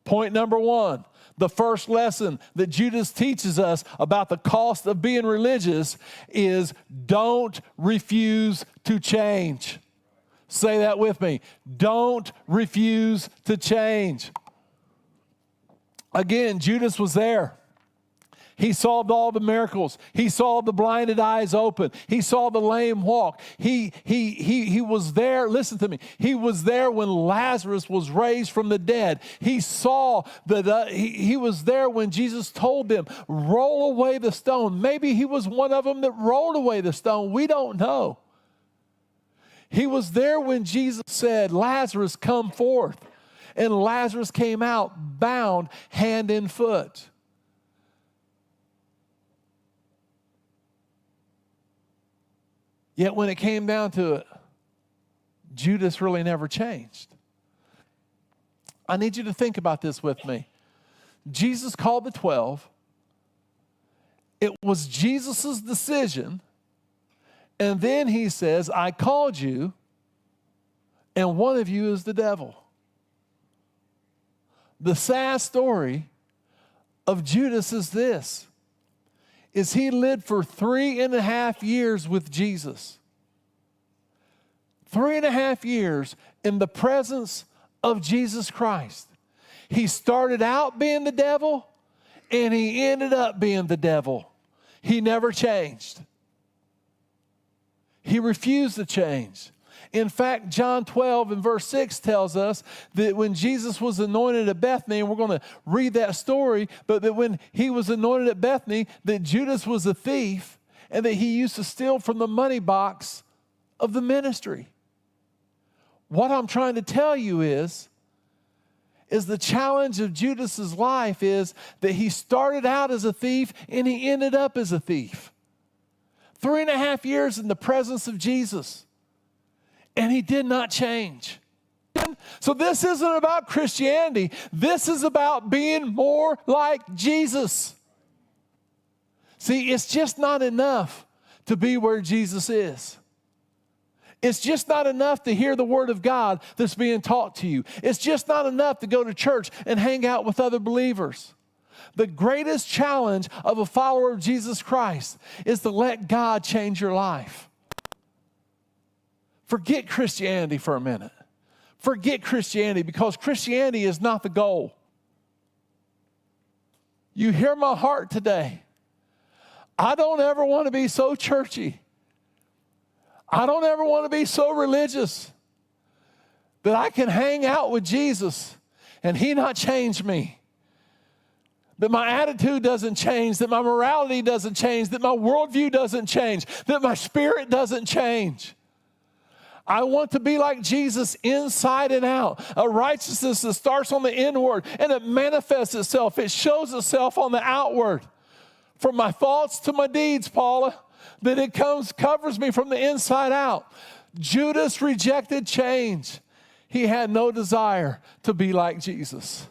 Point number one, the first lesson that Judas teaches us about the cost of being religious is don't refuse to change. Say that with me. Don't refuse to change. Again, Judas was there. He saw all the miracles. He saw the blinded eyes open. He saw the lame walk. He was there. Listen to me. He was there when Lazarus was raised from the dead. He saw he was there when Jesus told them, roll away the stone. Maybe he was one of them that rolled away the stone. We don't know. He was there when Jesus said, Lazarus, come forth. And Lazarus came out bound hand and foot. Yet when it came down to it, Judas really never changed. I need you to think about this with me. Jesus called the 12. It was Jesus' decision. And then he says, I called you, and one of you is the devil. The sad story of Judas is this, is he lived for 3.5 years with Jesus. 3.5 years in the presence of Jesus Christ. He started out being the devil, and he ended up being the devil. He never changed. He refused to change. In fact, John 12 and verse 6 tells us that when Jesus was anointed at Bethany, and we're going to read that story, but that when he was anointed at Bethany, that Judas was a thief and that he used to steal from the money box of the ministry. What I'm trying to tell you is the challenge of Judas's life is that he started out as a thief and he ended up as a thief. 3.5 years in the presence of Jesus. And he did not change. So this isn't about Christianity. This is about being more like Jesus. See, it's just not enough to be where Jesus is. It's just not enough to hear the word of God that's being taught to you. It's just not enough to go to church and hang out with other believers. The greatest challenge of a follower of Jesus Christ is to let God change your life. Forget Christianity for a minute. Forget Christianity, because Christianity is not the goal. You hear my heart today. I don't ever want to be so churchy. I don't ever want to be so religious that I can hang out with Jesus and he not change me. That my attitude doesn't change, that my morality doesn't change, that my worldview doesn't change, that my spirit doesn't change. I want to be like Jesus inside and out. A righteousness that starts on the inward and it manifests itself. It shows itself on the outward. From my thoughts to my deeds, Paula, that it covers me from the inside out. Judas rejected change. He had no desire to be like Jesus.